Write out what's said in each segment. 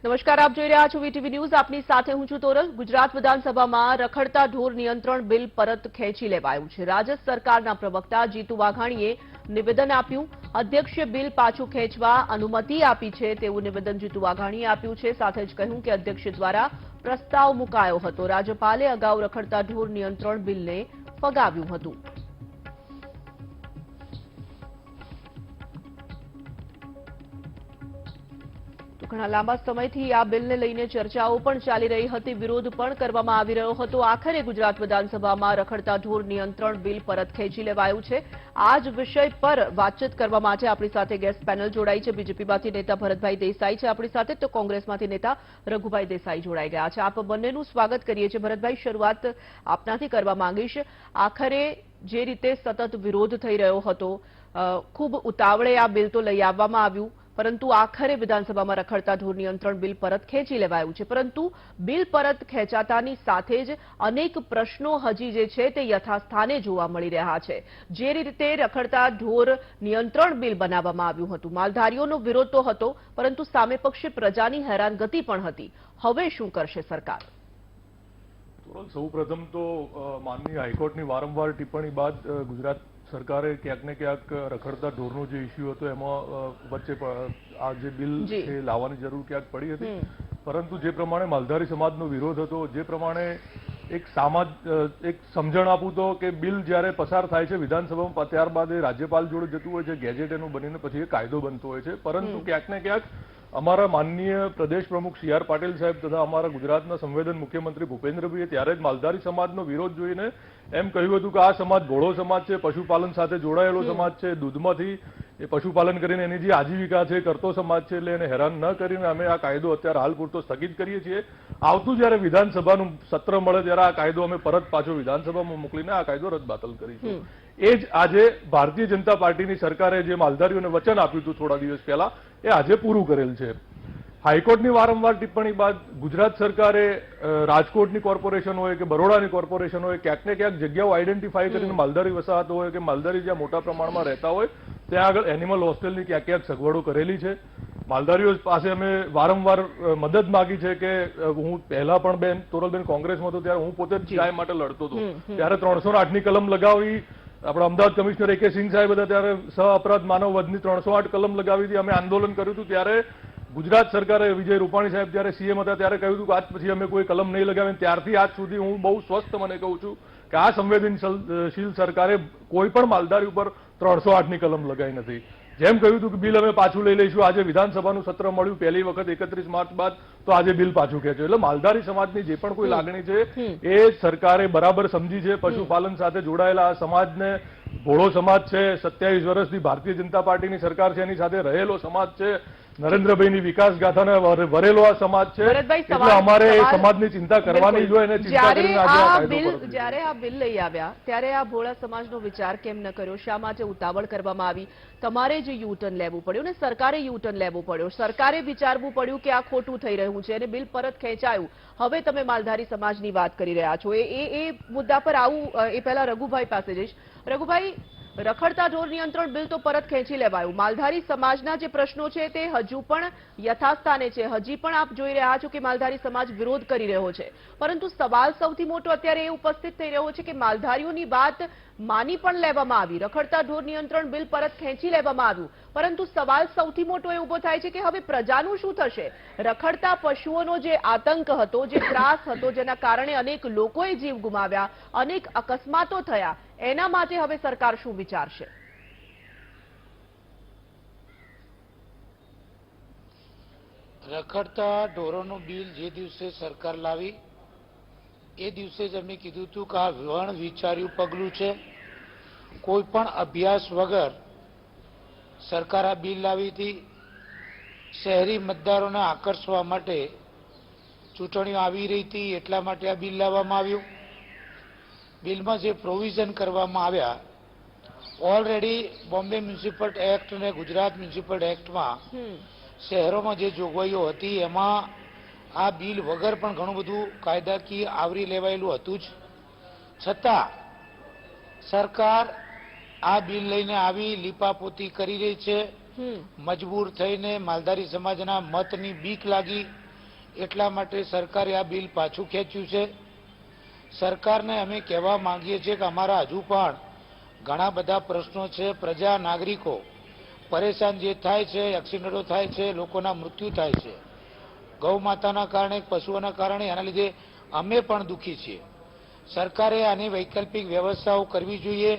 નમસ્કાર, આપ જોઈ રહ્યા છો વીટીવી ન્યૂઝ. આપની સાથે હું છું તોરલ. ગુજરાત વિધાનસભામાં રખડતા ઢોર નિયંત્રણ બિલ પરત ખેંચી લેવાયું છે. રાજ્ય સરકારના પ્રવક્તા જીતુ વાઘાણીએ નિવેદન આપ્યું. અધ્યક્ષે બિલ પાછું ખેંચવા અનુમતિ આપી છે તેવું નિવેદન જીતુ વાઘાણીએ આપ્યું છે. સાથે જ કહ્યું કે અધ્યક્ષ દ્વારા પ્રસ્તાવ મુકાયો હતો. રાજ્યપાલે અગાઉ રખડતા ઢોર નિયંત્રણ બિલને ફગાવ્યું હતું. ઘણા લાંબા સમયથી આ બિલને લઈને ચર્ચાઓ પણ ચાલી રહી હતી, વિરોધ પણ કરવામાં આવી રહ્યો હતો. આખરે ગુજરાત વિધાનસભામાં રખડતા ઢોર નિયંત્રણ બિલ પરત ખેંચી લેવાયું છે. આ જ વિષય પર વાતચીત કરવા માટે આપણી સાથે ગેસ્ટ પેનલ જોડાઈ છે. બીજેપીમાંથી નેતા ભરતભાઈ દેસાઈ છે આપણી સાથે, તો કોંગ્રેસમાંથી નેતા રઘુભાઈ દેસાઈ જોડાઈ ગયા છે. આપ બંનેનું સ્વાગત કરીએ છીએ. ભરતભાઈ, શરૂઆત આપનાથી કરવા માંગીશ. આખરે જે રીતે સતત વિરોધ થઈ રહ્યો હતો, ખૂબ ઉતાવળે આ બિલ તો લઈ આવવામાં આવ્યું, પરંતુ આખરે વિધાનસભામાં રખડતા ઢોર નિયંત્રણ બિલ પરત ખેંચી લેવાયું છે. પરંતુ બિલ પરત ખેંચાતાની સાથે જ અનેક પ્રશ્નો હજી જે છે તે યથાસ્થાને જોવા મળી રહ્યા છે. જે રીતે રખડતા ઢોર નિયંત્રણ બિલ બનાવવામાં આવ્યું હતું, માલધારીઓનો વિરોધ તો હતો, પરંતુ સામે પક્ષે પ્રજાની હેરાનગતિ પણ હતી. હવે શું કરશે સરકાર? સૌપ્રથમ તો માનનીય હાઈકોર્ટની વારંવાર ટિપ્પણી બાદ ગુજરાત સરકારે ક્યાંક ને ક્યાંક રખડતા ઢોરનો જે ઇસ્યુ હતો એમાં વચ્ચે આ જે બિલ છે લાવવાની જરૂર ક્યાંક પડી હતી. પરંતુ જે પ્રમાણે માલધારી સમાજનો વિરોધ હતો, જે પ્રમાણે એક સમજણ આપું તો કે બિલ જ્યારે પસાર થાય છે વિધાનસભામાં, ત્યારબાદ એ રાજ્યપાલ જોડે જતું હોય છે, ગેજેટ એનું બનીને પછી એ કાયદો બનતો હોય છે. પરંતુ ક્યાંક ને ક્યાંક અમારા માનનીય પ્રદેશ પ્રમુખ સી.આર. પાટીલ સાહેબ તથા અમારા ગુજરાતના સંવેદન મુખ્યમંત્રી ભૂપેન્દ્રભાઈએ ત્યારે જ માલધારી સમાજનો વિરોધ જોઈને એમ કહ્યું હતું કે આ સમાજ ભોળો સમાજ છે, પશુપાલન સાથે જોડાયેલો સમાજ છે, દૂધમાંથી એ પશુપાલન કરીને એની જે આજીવિકા છે કરતો સમાજ છે, એટલે એને હેરાન ન કરીને અમે આ કાયદો અત્યારે હાલ પૂરતો સ્થગિત કરીએ છીએ. આવતું જયારે વિધાનસભાનું સત્ર મળે ત્યારે આ કાયદો અમે પરત પાછો વિધાનસભામાં મોકલીને આ કાયદો રદબાતલ કરીશું. એ જ આજે ભારતીય જનતા પાર્ટીની સરકારે જે માલધારીઓને વચન આપ્યું હતું થોડા દિવસ પહેલા, એ આજે પૂરું કરેલ છે. હાઈકોર્ટની વારંવાર ટિપ્પણી બાદ ગુજરાત સરકારે રાજકોટની કોર્પોરેશન હોય કે બરોડાની કોર્પોરેશન હોય, ક્યાંક ને ક્યાંક જગ્યાઓ આઈડેન્ટિફાઈ કરીને માલધારી વસાહતો હોય કે માલધારી જ્યાં મોટા પ્રમાણમાં રહેતા હોય ત્યાં આગળ એનિમલ હોસ્ટેલની ક્યાંક ક્યાંક સગવડો કરેલી છે. માલધારીઓ પાસે અમે વારંવાર મદદ માગી છે કે હું પહેલા પણ બેન તોરલબેન કોંગ્રેસમાં હતો ત્યારે હું પોતે જ ગાય માટે લડતો હતો. ત્યારે 308ની કલમ લગાવી, આપણા અમદાવાદ કમિશનર A.K. સિંહ સાહેબ હતા ત્યારે સહ અપરાધ માનવ વધની 308 કલમ લગાવી હતી. અમે આંદોલન કર્યું હતું. ત્યારે ગુજરાત સરકારે, વિજય રૂપાણી સાહેબ જ્યારે સીએમ હતા ત્યારે કહ્યું હતું કે આજ પછી અમે કોઈ કલમ નહીં લગાવીએ. ત્યારથી આજ સુધી હું બહુ સ્વસ્થ મને કહું છું કે આ સંવેદનશીલ સરકારે કોઈ પણ માલધારી ઉપર 308ની કલમ લગાવી નથી. જેમ કહ્યું હતું કે બિલ અમે પાછું લઈ લઈશું, આજે વિધાનસભાનું સત્ર મળ્યું પહેલી વખત 31 માર્ચ બાદ, તો આજે બિલ પાછું ખેંચ્યું. એટલે માલધારી સમાજની જે પણ કોઈ લાગણી છે એ સરકારે બરાબર સમજી છે. પશુપાલન સાથે જોડાયેલા આ સમાજને, ભોળો સમાજ છે, 27 વર્ષથી ભારતીય જનતા પાર્ટીની સરકાર છે એની સાથે રહેલો સમાજ છે, નરેન્દ્રભાઈની વિકાસ ગાથાને વરેલો આ સમાજ છે, એટલે અમારે એ સમાજની ચિંતા કરવાની જોઈએ અને ચિંતા કરીને આજે આ કાયદો પર જ્યારે આ બિલ લઈ આવ્યા ત્યારે આ ભોળા સમાજનો વિચાર કેમ ન કર્યો? શા માટે ઉતાવળ કરવામાં આવી? તમારે જે યુટર્ન લેવું પડ્યું ને સરકારે યુટર્ન લેવું પડ્યું, સરકારે વિચારવું પડ્યું કે આ ખોટું થઈ રહ્યું છે અને બિલ પરત ખેંચાયું. હવે તમે માલધારી સમાજની વાત કરી રહ્યા છો, એ મુદ્દા પર આવું. એ પહેલા રઘુભાઈ પાસે જઈશ. રઘુભાઈ, રખડતા ઢોર નિયંત્રણ બિલ તો પરત ખેંચી લેવાયું, માલધારી સમાજના જે પ્રશ્નો છે તે હજુ પણ યથાસ્થાને છે. હજી પણ આપ જોઈ રહ્યા છો કે માલધારી સમાજ વિરોધ કરી રહ્યો છે. પરંતુ સવાલ સૌથી મોટો અત્યારે એ ઉપસ્થિત થઈ રહ્યો છે કે માલધારીઓની વાત માની પણ લેવામાં આવી, રખડતા ઢોર નિયંત્રણ બિલ પરત ખેંચી લેવામાં આવ્યું, પરંતુ સવાલ સૌથી મોટો એ ઉભો થાય છે કે હવે પ્રજાનું શું થશે? રખડતા પશુઓનો જે આતંક હતો, જે ત્રાસ હતો, જેના કારણે અનેક લોકોએ જીવ ગુમાવ્યા, અનેક અકસ્માતો થયા, એના માટે હવે સરકાર શું વિચારશે? રખડતા ઢોરોનું બિલ જે દિવસે સરકાર લાવી એ દિવસે જ અમે કીધું હતું કે આ વણ વિચાર્યું પગલું છે. કોઈ પણ અભ્યાસ વગર સરકાર આ બિલ લાવી હતી. શહેરી મતદારોને આકર્ષવા માટે ચૂંટણીઓ આવી રહી હતી એટલા માટે આ બિલ લાવવામાં આવ્યું. બિલમાં જે પ્રોવિઝન કરવામાં આવ્યા, ઓલરેડી બોમ્બે મ્યુનિસિપલ એક્ટ અને ગુજરાત મ્યુનિસિપલ એક્ટમાં શહેરોમાં જે જોગવાઈઓ હતી એમાં આ બિલ વગર પણ ઘણું બધું કાયદાકીય આવરી લેવાયેલું હતું જ. છતાં સરકાર આ બિલ લઈને આવી લીપાપોતી કરી રહી છે. મજબૂર થઈને માલધારી સમાજના મતની બીક લાગી એટલા માટે સરકારે આ બિલ પાછું ખેંચ્યું છે. સરકારને અમે કહેવા માંગીએ છીએ કે અમારા હજુ પણ ઘણા બધા પ્રશ્નો છે. પ્રજા નાગરિકો પરેશાન જે થાય છે, એક્સિડન્ટો થાય છે, લોકોના મૃત્યુ થાય છે ગૌ માતાના કારણે, પશુઓના કારણે, એના લીધે અમે પણ દુઃખી છીએ. સરકારે આની વૈકલ્પિક વ્યવસ્થાઓ કરવી જોઈએ.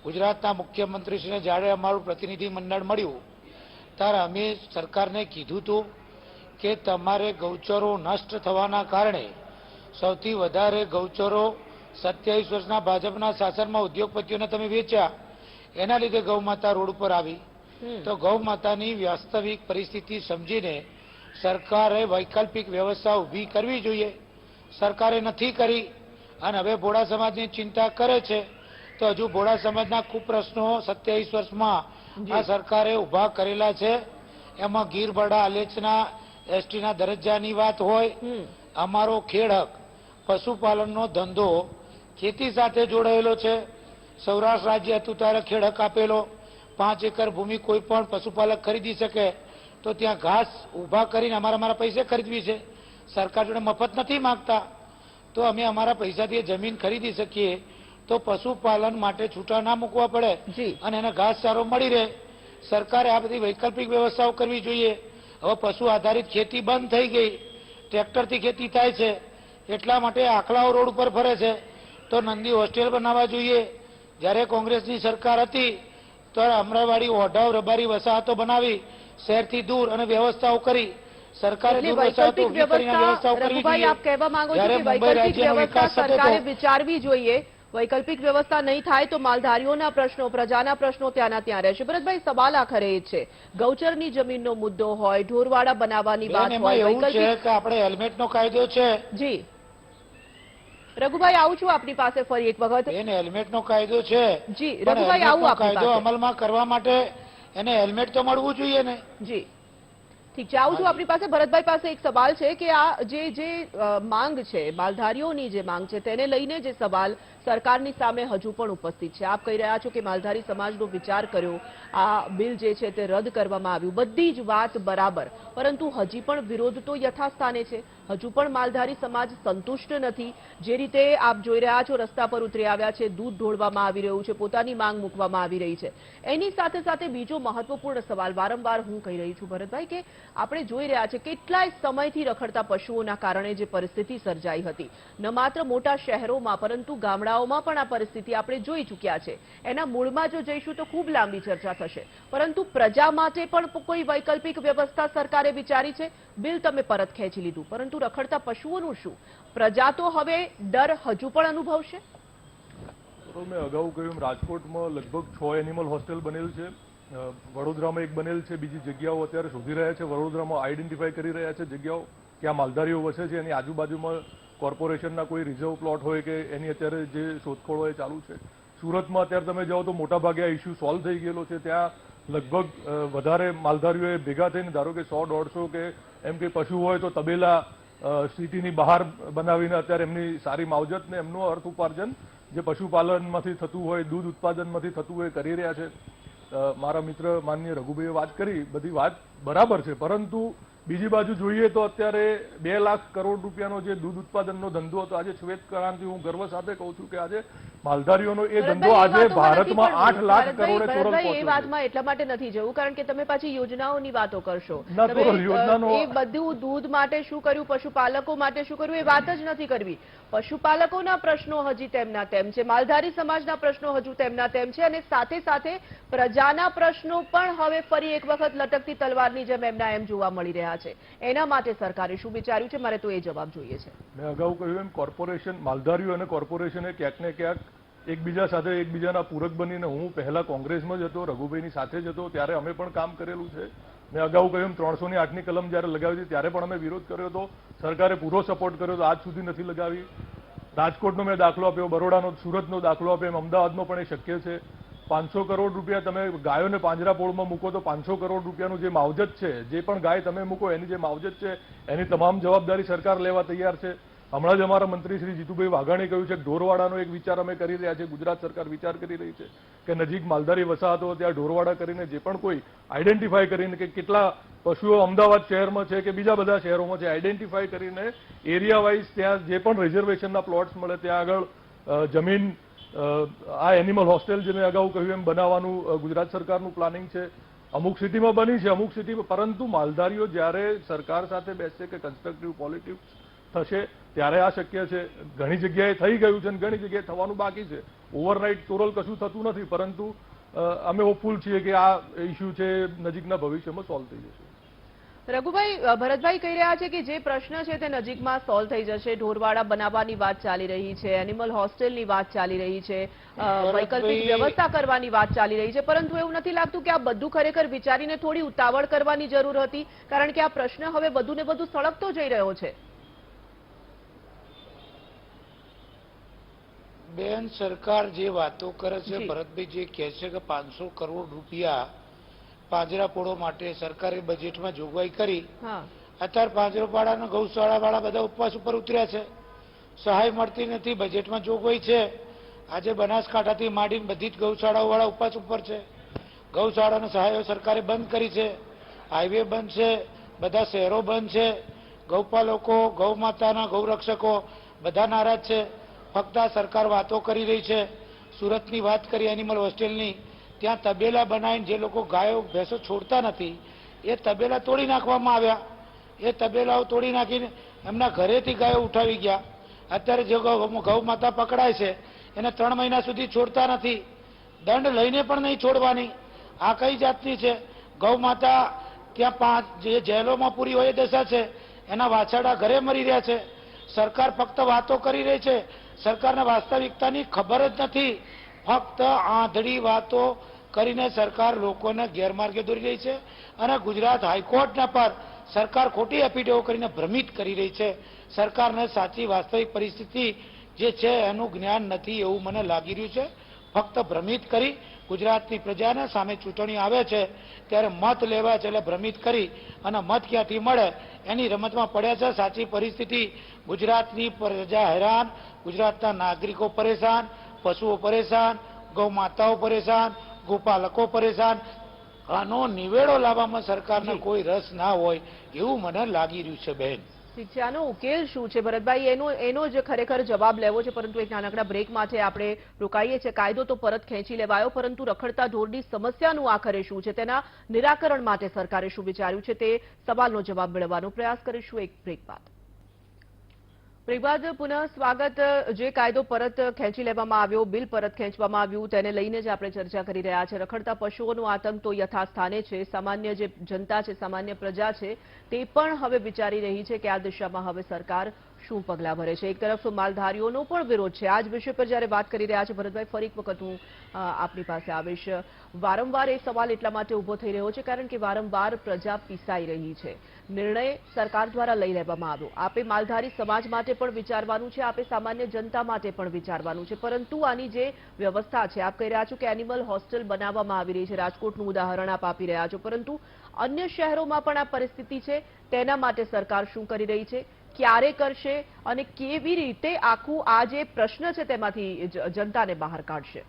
ગુજરાતના મુખ્યમંત્રીશ્રીને જ્યારે અમારું પ્રતિનિધિ મંડળ મળ્યું ત્યારે અમે સરકારને કીધું હતું કે તમારે ગૌચરો નષ્ટ થવાના કારણે સૌથી વધારે ગૌચરો 27 વર્ષના ભાજપના શાસનમાં ઉદ્યોગપતિઓને તમે વેચ્યા, એના લીધે ગૌ માતા રોડ ઉપર આવી. તો ગૌ માતાની વાસ્તવિક પરિસ્થિતિ સમજીને સરકારે વૈકલ્પિક વ્યવસ્થા ઊભી કરવી જોઈએ. સરકારે નથી કરી અને હવે ભોળા સમાજની ચિંતા કરે છે. તો હજુ ભોળા સમાજના ખૂબ પ્રશ્નો 27 વર્ષમાં આ સરકારે ઊભા કરેલા છે. એમાં ગીર બરડા આલેચના એસટીના દરજ્જાની વાત હોય, અમારો ખેડ હક પશુપાલનનો ધંધો ખેતી સાથે જોડાયેલો છે. સૌરાષ્ટ્ર રાજ્ય હતું ત્યારે ખેડ હક આપેલો. 5 એકર ભૂમિ કોઈ પણ પશુપાલક ખરીદી શકે તો ત્યાં ઘાસ ઊભા કરીને અમારા પૈસે ખરીદવી છે. સરકાર જોડે મફત નથી માંગતા, તો અમે અમારા પૈસાથી જમીન ખરીદી શકીએ તો પશુપાલન માટે છૂટા ના મૂકવા પડે અને એને ઘાસચારો મળી રહે. સરકારે આ બધી વૈકલ્પિક વ્યવસ્થાઓ કરવી જોઈએ. હવે પશુ આધારિત ખેતી બંધ થઈ ગઈ, ટ્રેક્ટરથી ખેતી થાય છે. એટલા માટે આખલાઓ રોડ ઉપર ફરે છે. તો નંદી હોસ્ટેલ બનાવવા જોઈએ. જ્યારે કોંગ્રેસની સરકાર હતી તો અમરાવાડી, ઓઢવ, રબારી વસાહતો બનાવી શહેરથી દૂર અને વ્યવસ્થાઓ કરી. સરકારે દૂર વસાહતો ઊભી કરીને વ્યવસ્થાઓ કરવી જોઈએ. આપ કહેવા માંગો છો કે વૈકલ્પિક વ્યવસ્થા સરકારે વિચારવી જોઈએ. વૈકલ્પિક વ્યવસ્થા નહીં થાય તો માલધારીઓના પ્રશ્નો, પ્રજાના પ્રશ્નો ત્યાંના ત્યાં રહેશે. ભરતભાઈ, સવાલ આખરે એ છે, ગૌચરની જમીનનો મુદ્દો હોય, ઢોરવાડા બનાવવાની વાત હોય, વૈકલ્પિક આપણે હેલ્મેટનો કાયદો છે. જી રઘુભાઈ, આવું છું આપની પાસે ફરી એક વખત. હેલ્મેટનો કાયદો છે. જી રઘુભાઈ, આવું આપની પાસે. કાયદો અમલમાં કરવા માટે એને હેલ્મેટ તો મળવું જોઈએ ને. જી ઠીક છે, આવું છું આપની પાસે. ભરતભાઈ પાસે એક સવાલ છે કે આ જે માંગ છે, માલધારીઓની જે માંગ છે, તેને લઈને જે સવાલ સરકારની સામે હજુ પણ ઉપસ્થિત છે. આપ કહી રહ્યા છો કે માલધારી સમાજનો વિચાર કર્યો, આ બિલ જે છે તે રદ કરવામાં આવ્યું, બધી જ વાત બરાબર, પરંતુ હજી પણ વિરોધ તો યથાસ્થાને છે. હજુ પણ માલધારી સમાજ સંતુષ્ટ નથી. જે રીતે આપ જોઈ રહ્યા છો, રસ્તા પર ઉતરી આવ્યા છે, દૂધ ઢોળવામાં આવી રહ્યું છે, પોતાની માંગ મૂકવામાં આવી રહી છે. એની સાથે સાથે બીજો મહત્વપૂર્ણ સવાલ વારંવાર હું કહી રહી છું ભરતભાઈ, કે આપણે જોઈ રહ્યા છે કેટલાય સમયથી રખડતા પશુઓના કારણે જે પરિસ્થિતિ સર્જાઈ હતી, ન માત્ર મોટા શહેરોમાં પરંતુ ગામડાઓમાં પણ આ પરિસ્થિતિ આપણે જોઈ ચૂક્યા છે. એના મૂળમાં જો જઈશું તો ખૂબ લાંબી ચર્ચા થશે, પરંતુ પ્રજા માટે પણ કોઈ વૈકલ્પિક વ્યવસ્થા સરકારે વિચારી છે. બિલ તમે પરત ખેંચી લીધું, પરંતુ રખડતા પશુઓનું શું? પ્રજા તો હવે ડર હજુ પણ અનુભવશે. મેં અગાઉ કહ્યું, રાજકોટમાં લગભગ 6 એનિમલ હોસ્ટેલ બનેલ છે, વડોદરામાં એક બનેલ છે, બીજી જગ્યાઓ અત્યારે શોધી રહ્યા છે. વડોદરામાં આઈડેન્ટિફાઈ કરી રહ્યા છે જગ્યાઓ ક્યાં માલધારીઓ વસે છે. એની આજુબાજુમાં કોર્પોરેશનના કોઈ રિઝર્વ પ્લોટ હોય કે એની અત્યારે જે શોધખોળો એ ચાલુ છે. સુરતમાં અત્યારે તમે જાઓ તો મોટા ભાગે આ ઇસ્યુ સોલ્વ થઈ ગયેલો છે. ત્યાં લગભગ વધારે માલધારીઓએ ભેગા થઈને ધારો કે 100-150 કે એમ કે પશુ હોય તો તબેલા સિટીની બહાર બનાવીને અત્યારે એમની સારી માવજત ને એમનું અર્થ ઉપાર્જન જે પશુપાલનમાંથી થતું હોય, દૂધ ઉત્પાદનમાંથી થતું હોય કરી રહ્યા છે. મારા મિત્ર માનનીય રઘુભાઈએ વાત કરી, બધી વાત બરાબર છે, પરંતુ બીજી બાજુ જોઈએ તો અત્યારે 2 લાખ કરોડ રૂપિયાનો જે દૂધ ઉત્પાદનનો ધંધો હતો, આજે શ્વેત ક્રાંતિ, હું ગર્વ સાથે કહું છું કે આજે માલધારીઓનો એ ધંધો આજે ભારતમાં 8 લાખ કરોડે ચોરસ પહોંચ્યો. એ વાતમાં એટલા માટે નથી જવું કારણ કે તમે પાછી યોજનાઓની વાતો કરશો. એ બધું દૂધ માટે શું કર્યું, પશુપાલકો માટે શું કર્યું, એ વાત જ નથી કરવી. પશુપાલકોના પ્રશ્નો હજી તેમના તેમ છે, માલધારી સમાજના પ્રશ્નો હજુ તેમના તેમ છે, અને સાથે સાથે પ્રજાના પ્રશ્નો પણ હવે ફરી એક વખત લટકતી તલવારની જેમ એમના એમ જોવા મળી રહ્યા છે. એના માટે સરકારે શું વિચાર્યું છે, મારે તો એ જવાબ જોઈએ છે. મેં અગાઉ કહ્યું એમ કોર્પોરેશન, માલધારીઓ અને કોર્પોરેશને ક્યાંક ને ક્યાંક એકબીજા સાથે એકબીજાના પૂરક બનીને, હું પહેલા કોંગ્રેસમાં જ હતો, રઘુભાઈની સાથે જ હતો, ત્યારે અમે પણ કામ કરેલું છે. મેં અગાઉ કહ્યું 308ની કલમ જ્યારે લગાવી હતી ત્યારે પણ અમે વિરોધ કર્યો હતો, સરકારે પૂરો સપોર્ટ કર્યો હતો, આજ સુધી નથી લગાવી. રાજકોટનો મેં દાખલો આપ્યો, બરોડાનો, સુરતનો દાખલો આપ્યો, એમ અમદાવાદમાં પણ એ શક્ય છે. 500 કરોડ રૂપિયા તમે ગાયોને પાંજરાપોળમાં મૂકો તો 500 કરોડ રૂપિયાનું જે માવજત છે, જે પણ ગાય તમે મૂકો એની જે માવજત છે એની તમામ જવાબદારી સરકાર લેવા તૈયાર છે. હમણાં જ અમારા મંત્રી શ્રી જીતુભાઈ વાઘાણીએ કહ્યું છે કે ઢોરવાડાનો એક વિચાર અમે કરી રહ્યા છીએ. ગુજરાત સરકાર વિચાર કરી રહી છે કે નજીક માલધારી વસાહતો ત્યાં ઢોરવાડા કરીને જે પણ કોઈ આઈડેન્ટિફાઈ કરીને કે કેટલા પશુઓ અમદાવાદ શહેરમાં છે કે બીજા બધા શહેરોમાં છે, આઈડેન્ટિફાઈ કરીને એરિયા વાઇઝ ત્યાં જે પણ રિઝર્વેશનના પ્લોટ્સ મળે ત્યાં આગળ જમીન આ એનિમલ હોસ્ટેલ જે મેં અગાઉ કહ્યું એમ બનાવવાનું ગુજરાત સરકારનું પ્લાનિંગ છે. અમુક સિટીમાં બની છે, અમુક સિટીમાં, પરંતુ માલધારીઓ જ્યારે સરકાર સાથે બેસશે કે કન્સ્ટ્રક્ટિવ પોલિટિક્સ થશે ત્યારે આ શક્ય છે. ઘણી જગ્યાએ થઈ ગયું છે અને ઘણી જગ્યાએ થવાનું બાકી છે. ઓવરનાઇટ ટોટલ કશું થતું નથી, પરંતુ અમે હોપફુલ છીએ કે આ ઇસ્યુ છે નજીકના ભવિષ્યમાં સોલ્વ થઈ જશે. રઘુભાઈ, ભરતભાઈ કહી રહ્યા છે કે જે પ્રશ્ન છે તે નજીકમાં સોલ્વ થઈ જશે. ઢોરવાડા બનાવવાની વાત ચાલી રહી છે, એનિમલ હોસ્ટેલની વાત ચાલી રહી છે, વૈકલ્પિક વ્યવસ્થા કરવાની વાત ચાલી રહી છે, પરંતુ એવું નથી લાગતું કે આ બધું ખરેખર વિચારીને થોડી ઉતાવળ કરવાની જરૂર હતી, કારણ કે આ પ્રશ્ન હવે વધુ ને વધુ સળગતો જઈ રહ્યો છે? બેન, સરકાર જે વાતો કરે છે, ભરતભાઈ જે કહે છે કે 500 કરોડ રૂપિયા પાંજરાપોળો માટે સરકારે બજેટમાં જોગવાઈ કરી, અત્યારે પાંજરાપાળા ગૌશાળા વાળા બધા ઉપવાસ ઉપર ઉતર્યા છે, સહાય મળતી નથી, બજેટમાં જોગવાઈ છે. આજે બનાસકાંઠાથી માંડીને બધી જ ગૌશાળાઓ વાળા ઉપવાસ ઉપર છે. ગૌશાળાની સહાયો સરકારે બંધ કરી છે, હાઈવે બંધ છે, બધા શહેરો બંધ છે, ગૌપાલકો, ગૌ માતાના ગૌરક્ષકો બધા નારાજ છે. ફક્ત સરકાર વાતો કરી રહી છે. સુરતની વાત કરી એનિમલ હોસ્ટેલની, ત્યાં તબેલા બનાવીને જે લોકો ગાયો ભેંસો છોડતા નથી એ તબેલા તોડી નાખવામાં આવ્યા. એ તબેલાઓ તોડી નાખીને એમના ઘરેથી ગાયો ઉઠાવી ગયા. અત્યારે જે ગૌ માતા પકડાય છે એને 3 મહિના સુધી છોડતા નથી, દંડ લઈને પણ નહીં છોડવાની. આ કઈ જાતની છે? ગૌ માતા ત્યાં જે જેલોમાં પૂરી હોય એ દશા છે, એના વાછરડા ઘરે મરી રહ્યા છે. સરકાર ફક્ત વાતો કરી રહી છે, સરકારને વાસ્તવિકતાની ખબર જ નથી. ફક્ત આંધળી વાતો કરીને સરકાર લોકોને ગેરમાર્ગે દોરી રહી છે અને ગુજરાત હાઈકોર્ટના પર સરકાર ખોટી એફિડેવો કરીને ભ્રમિત કરી રહી છે. સરકારને સાચી વાસ્તવિક પરિસ્થિતિ જે છે એનું જ્ઞાન નથી એવું મને લાગી રહ્યું છે. ફક્ત ભ્રમિત કરી ગુજરાતની પ્રજાને સામે ચૂંટણી આવે છે ત્યારે મત લેવા છે એટલે ભ્રમિત કરી અને મત ક્યાંથી મળે એની રમતમાં પડ્યા છે. સાચી પરિસ્થિતિ, ગુજરાતની પ્રજા હેરાન, ગુજરાતના નાગરિકો પરેશાન, પશુઓ પરેશાન, ગૌ માતાઓ પરેશાન, ગોપાલકો પરેશાન. આનો નિવેડો લાવવામાં સરકારને કોઈ રસ ના હોય એવું મને લાગી રહ્યું છે. બહેન, ઠીક છે, આનો ઉકેલ શું છે ભરતભાઈ? એનો જ ખરેખર જવાબ લેવો છે, પરંતુ એક નાનકડા બ્રેક માટે આપણે રોકાઈએ છીએ. કાયદો તો પરત ખેંચી લેવાયો, પરંતુ રખડતા ઢોરની સમસ્યાનું આખરે શું છે, તેના નિરાકરણ માટે સરકારે શું વિચાર્યું છે, તે સવાલનો જવાબ મેળવવાનો પ્રયાસ કરીશું એક બ્રેક બાદ. બ્રેક બાદ પુનઃ સ્વાગત. જે કાયદો પરત ખેંચી લેવામાં આવ્યો, બિલ પરત ખેંચવામાં આવ્યું, તેને લઈને જ આપણે ચર્ચા કરી રહ્યા છે. રખડતા પશુઓનો આતંક તો યથાસ્થાને છે. સામાન્ય જે જનતા છે, સામાન્ય પ્રજા છે, તે પણ હવે વિચારી રહી છે કે આ દિશામાં હવે સરકાર શું પગલાં ભરે છે. એક તરફ માલધારીઓનો પણ વિરોધ છે. આ જ વિષય પર જ્યારે વાત કરી રહ્યા છે ભરતભાઈ, ફરી એક વખત હું આપની પાસે આવીશ. વારંવાર એ સવાલ એટલા માટે ઉભો થઈ રહ્યો છે કારણ કે વારંવાર પ્રજા પીસાઈ રહી છે. નિર્ણય સરકાર દ્વારા લઈ લેવામાં આવ્યો. આપે માલધારી સમાજ માટે પણ વિચારવાનું છે, આપે સામાન્ય જનતા માટે પણ વિચારવાનું છે, પરંતુ આની જે વ્યવસ્થા છે, આપ કહી રહ્યા છો કે એનિમલ હોસ્ટેલ બનાવવામાં આવી રહી છે, રાજકોટનું ઉદાહરણ આપ આપી રહ્યા છો, પરંતુ અન્ય શહેરોમાં પણ આ પરિસ્થિતિ છે. તેના માટે સરકાર શું કરી રહી છે, ક્યારે કરશે અને કેવી રીતે આખું આ જે પ્રશ્ન છે તેમાંથી જનતાને બહાર કાઢશે?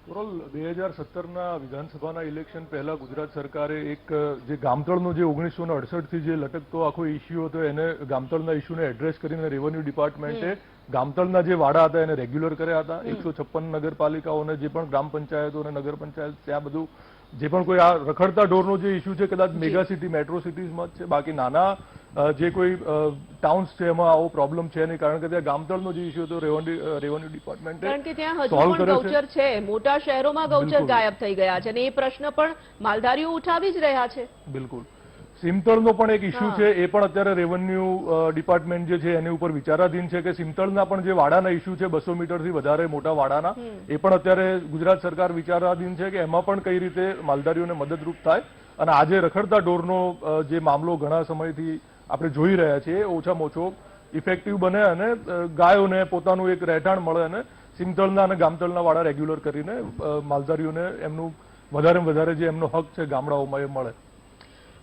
ઓવરઓલ 2017ના વિધાનસભાના ઇલેક્શન પહેલા ગુજરાત સરકારે એક જે ગામતળનો જે 1968થી જે લટકતો આખો ઇસ્યુ હતો એને ગામતળના ઇસ્યુને એડ્રેસ કરીને રેવન્યુ ડિપાર્ટમેન્ટે ગામતળના જે વાડા હતા એને રેગ્યુલર કર્યા હતા. 156 નગરપાલિકાઓને જે પણ ગ્રામ પંચાયતો અને નગર પંચાયત ત્યાં બધું જે પણ કોઈ આ રખડતા ઢોરનો જે ઇસ્યુ છે કદાચ મેગા સિટી મેટ્રો સિટીઝમાં જ છે, બાકી નાના જે કોઈ ટાઉન્સ છે એમાં આવો પ્રોબ્લેમ છે નહીં, કારણ કે ત્યાં ગામતળનો જે ઇસ્યુ હતો રેવન્યુ ડિપાર્ટમેન્ટે કારણ કે ત્યાં હજુ પણ ગૌચર છે. મોટા શહેરોમાં ગૌચર ગાયબ થઈ ગયા છે અને એ પ્રશ્ન પણ માલધારીઓ ઉઠાવી જ રહ્યા છે. બિલકુલ. સિમતળનો પણ એક ઇસ્યુ છે, એ પણ અત્યારે રેવન્યુ ડિપાર્ટમેન્ટ જે છે એની ઉપર વિચારાધીન છે કે સિમતળના પણ જે વાડાના ઇસ્યુ છે 200 મીટરથી વધારે મોટા વાડાના, એ પણ અત્યારે ગુજરાત સરકાર વિચારાધીન છે કે એમાં પણ કઈ રીતે માલધારીઓને મદદરૂપ થાય અને આજે રખડતા ઢોરનો જે મામલો ઘણા સમયથી આપણે જોઈ રહ્યા છીએ ઓછામાં ઓછો ઇફેક્ટિવ બને અને ગાયોને પોતાનું એક રહેઠાણ મળે અને સિમતળના અને ગામતળના વાડા રેગ્યુલર કરીને માલધારીઓને એમનું વધારે જે એમનો હક છે ગામડાઓમાં એ મળે.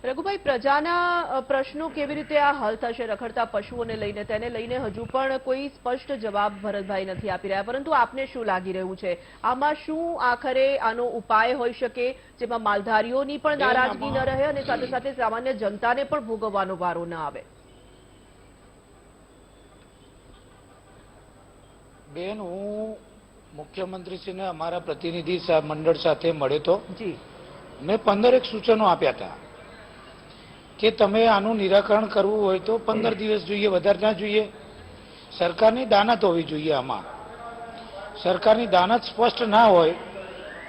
રઘુભાઈ, પ્રજાના પ્રશ્નો કેવી રીતે આ હલ થશે રખડતા પશુઓને લઈને? તેને લઈને હજુ પણ કોઈ સ્પષ્ટ જવાબ ભરતભાઈ નથી આપી રહ્યા, પરંતુ આપને શું લાગી રહ્યું છે, આમાં શું આખરે આનો ઉપાય હોઈ શકે જેમાં માલધારીઓની પણ નારાજગી ન રહે અને સાથે સાથે સામાન્ય જનતાને પણ ભોગવવાનો વારો ન આવે? બેન, હું મુખ્યમંત્રીશ્રીને અમારા પ્રતિનિધિ મંડળ સાથે મળ્યો તો જી, મેં 15 સૂચનો આપ્યા હતા કે તમે આનું નિરાકરણ કરવું હોય તો 15 દિવસ જોઈએ, વધારે ના જોઈએ. સરકારની દાનત હોવી જોઈએ. આમાં સરકારની દાનત સ્પષ્ટ ના હોય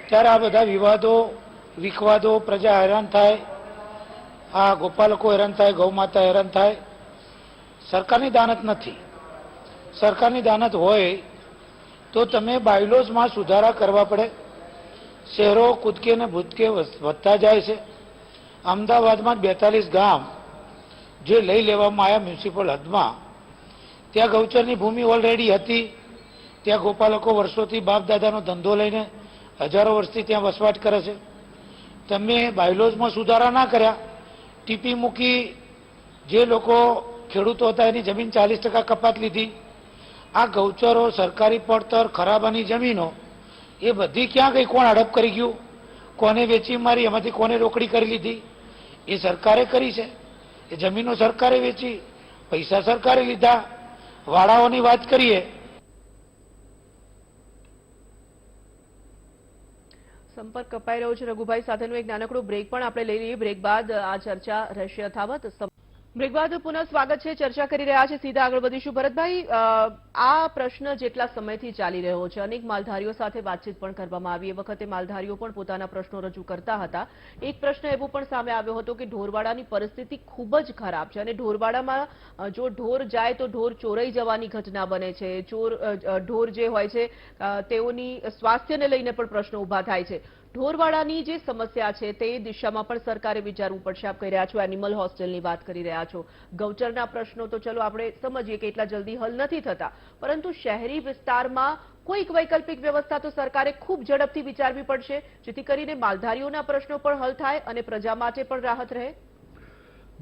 ત્યારે આ બધા વિવાદો, પ્રજા હેરાન થાય, આ ગોપાલકો હેરાન થાય, ગૌમાતા હેરાન થાય. સરકારની દાનત નથી. સરકારની દાનત હોય તો તમે બાયલોઝમાં સુધારા કરવા પડે. શહેરો કૂદકે ને ભૂતકે વધતા જાય છે. અમદાવાદમાં 42 ગામ જે લઈ લેવામાં આવ્યા મ્યુનિસિપલ હદમાં, ત્યાં ગૌચરની ભૂમિ ઓલરેડી હતી. ત્યાં ગોપાલકો વર્ષોથી બાપ દાદાનો ધંધો લઈને હજારો વર્ષથી ત્યાં વસવાટ કરે છે. તમે બાયલોઝમાં સુધારા ના કર્યા, ટીપી મૂકી, જે લોકો ખેડૂતો હતા એની જમીન 40% કપાત લીધી. આ ગૌચરો, સરકારી પડતર, ખરાબાની જમીનો એ બધી ક્યાં ગઈ? કોણ હડપ કરી ગયું? કોને વેચી મારી? એમાંથી કોને રોકડી કરી લીધી? એ સરકારે કરી છે. એ જમીનો સરકારે વેચી, પૈસા સરકારે લીધા. વાડાઓની વાત કરીએ, સંપર્ક કપાઈ રહ્યો છે રઘુભાઈ સાથેનો. એક નાનકડો બ્રેક પણ આપણે લઈ લઈએ. બ્રેક બાદ આ ચર્ચા રહેશે યથાવત. બ્રેક બાદ પુનઃ સ્વાગત છે. ચર્ચા કરી રહ્યા છે, સીધા આગળ વધીશું. ભરતભાઈ, આ પ્રશ્ન જેટલા સમયથી ચાલી રહ્યો છે, અનેક માલધારીઓ સાથે વાતચીત પણ કરવામાં આવી. એ વખતે માલધારીઓ પણ પોતાના પ્રશ્નો રજૂ કરતા હતા. એક પ્રશ્ન એવો પણ સામે આવ્યો હતો કે ઢોરવાડાની પરિસ્થિતિ ખૂબ જ ખરાબ છે અને ઢોરવાડામાં જો ઢોર જાય તો ઢોર ચોરાઈ જવાની ઘટના બને છે. ઢોર જે હોય છે તેઓની સ્વાસ્થ્યને લઈને પણ પ્રશ્નો ઉભા થાય છે. ઢોરવાડાની જે સમસ્યા છે તે દિશામાં પણ સરકારે વિચારવું પડશે. આપ કહી રહ્યા છો એનિમલ હોસ્ટેલની વાત કરી રહ્યા છો. ગૌચરના પ્રશ્નો તો ચલો આપણે સમજીએ કે એટલા જલ્દી હલ નથી થતા, પરંતુ શહેરી વિસ્તારમાં કોઈક વૈકલ્પિક વ્યવસ્થા તો સરકારે ખૂબ ઝડપથી વિચારવી પડશે, જેથી કરીને માલધારીઓના પ્રશ્નો પણ હલ થાય અને પ્રજા માટે પણ રાહત રહે.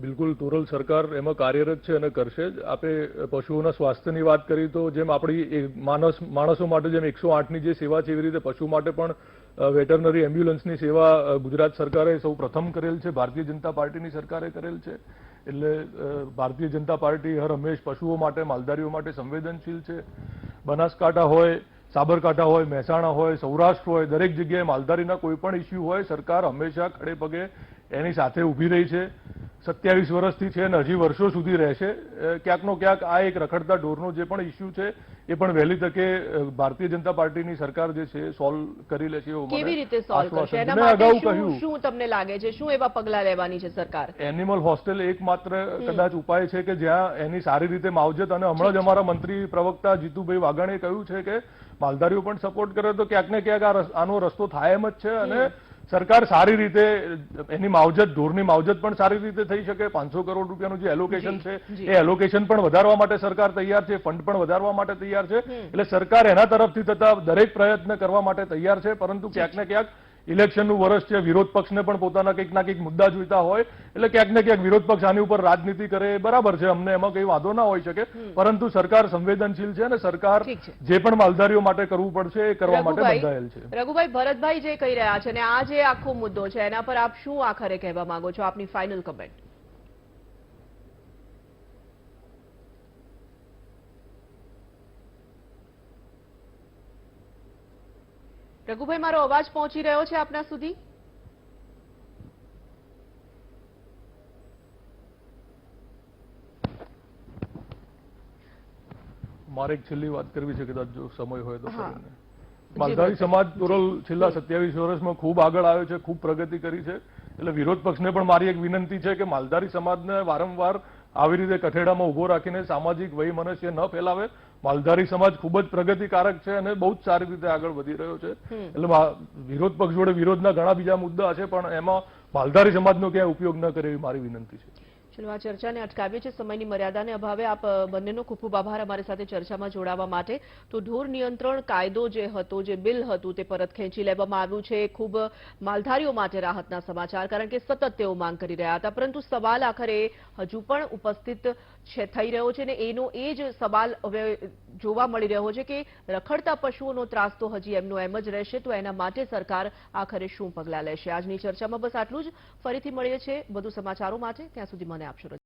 બિલકુલ, તોરલ સરકાર એમાં કાર્યરત છે અને કરશે જ. આપણે પશુઓના સ્વાસ્થ્યની વાત કરી તો જેમ આપણી માણસો માટે જેમ 108ની જે સેવા છે એવી રીતે પશુ માટે પણ વેટરનરી એમ્બ્યુલન્સની સેવા ગુજરાત સરકારે સૌ પ્રથમ કરેલ છે. ભારતીય જનતા પાર્ટીની સરકારે કરેલ છે. એટલે ભારતીય જનતા પાર્ટી હર હંમેશ પશુઓ માટે, માલધારીઓ માટે સંવેદનશીલ છે. બનાસકાંઠા હોય, સાબરકાંઠા હોય, મહેસાણા હોય, સૌરાષ્ટ્ર હોય, દરેક જગ્યાએ માલધારીના કોઈ પણ ઇસ્યુ હોય, સરકાર હંમેશા ખડે પગે એની સાથે ઊભી રહી છે. 27 વર્ષથી છે અને હજી વર્ષો સુધી રહેશે. ક્યાંકનો ક્યાંક આ એક રખડતા ઢોરનો જે પણ ઇસ્યુ છે એ પણ વહેલી તકે ભારતીય જનતા પાર્ટીની સરકાર જે છે સોલ્વ કરી લેશે એવું મને કેવી રીતે સોલ્વ કરશે? એના અગાઉ માટે કહ્યું. શું તમને લાગે છે, શું એવા પગલા લેવાની છે સરકાર? એનિમલ હોસ્ટેલ એકમાત્ર કદાચ ઉપાય છે કે જ્યાં એની સારી રીતે માવજત, અને હમણાં જ અમારા મંત્રી પ્રવક્તા જીતુભાઈ વાઘાણીએ કહ્યું છે કે માલધારીઓ પણ સપોર્ટ કરે તો ક્યાંક ને ક્યાંક આનો રસ્તો થાય એમ જ છે. અને સરકાર સારી રીતે એની માવજત, ઢોરની માવજત પણ સારી રીતે થઈ શકે. 500 કરોડ રૂપિયાનું જે એલોકેશન છે એ એલોકેશન પણ વધારવા માટે સરકાર તૈયાર છે, ફંડ પણ વધારવા માટે તૈયાર છે. એટલે સરકાર એના તરફથી થતા દરેક પ્રયત્ન કરવા માટે તૈયાર છે. પરંતુ ક્યાંક ને ક્યાંક ઇલેક્શનનું વર્ષ છે, વિરોધ પક્ષને પણ પોતાના કંઈક ના કંઈક મુદ્દા જોઈતા હોય, એટલે ક્યાંક ને ક્યાંક વિરોધ પક્ષ આની ઉપર રાજનીતિ કરે, બરાબર છે, અમને એમાં કઈ વાંધો ના હોઈ શકે. પરંતુ સરકાર સંવેદનશીલ છે અને સરકાર જે પણ માલધારીઓ માટે કરવું પડશે એ કરવા માટે બંધાયેલ છે. રઘુભાઈ, ભરતભાઈ જે કહી રહ્યા છે અને આ જે આખો મુદ્દો છે એના પર આપ શું આખરે કહેવા માંગો છો? આપની ફાઇનલ કમેન્ટ. રઘુભાઈ, મારો અવાજ પહોંચી રહ્યો છે આપના સુધી? મારે એક છેલ્લી વાત કરવી છે, કદાચ જો સમય હોય તો. માલધારી સમાજ તોરલ છેલ્લા 27 વર્ષમાં ખૂબ આગળ આવ્યો છે, ખૂબ પ્રગતિ કરી છે. એટલે વિરોધ પક્ષને પણ મારી એક વિનંતી છે કે માલધારી સમાજને વારંવાર આવી રીતે કઠેડામાં ઉભો રાખીને સામાજિક વૈમનસ્ય ન ફેલાવે. માલધારી સમાજ ખૂબ જ પ્રગતિકારક છે અને બહુ જ સારી રીતે આગળ વધી રહ્યો છે. એટલે વિરોધ પક્ષ જોડે વિરોધના ઘણા બીજા મુદ્દા છે, પણ એમાં માલધારી સમાજનો ક્યાંય ઉપયોગ ન કરે એવી મારી વિનંતી છે. ચલો આ ચર્ચાને અટકાવીએ છીએ સમયની મર્યાદાને અભાવે. આપ બંનેનો ખૂબ ખૂબ આભાર અમારી સાથે ચર્ચામાં જોડાવા માટે. તો ઢોર નિયંત્રણ કાયદો જે હતો, જે બિલ હતું, તે પરત ખેંચી લેવામાં આવ્યું છે. ખૂબ માલધારીઓ માટે રાહતના સમાચાર, કારણ કે સતત તેઓ માંગ કરી રહ્યા હતા. પરંતુ સવાલ આખરે હજુ પણ ઉપસ્થિત થઈ રહ્યો છે અને એનો એ જ સવાલ હવે જોવા મળી રહ્યો છે કે રખડતા પશુઓનો ત્રાસ તો હજી એમનો એમ જ રહેશે. તો એના માટે સરકાર આખરે શું પગલાં લેશે? આજની ચર્ચામાં બસ આટલું જ. ફરીથી મળીએ છીએ વધુ સમાચારો માટે. ત્યાં સુધી મને આપશો રજા.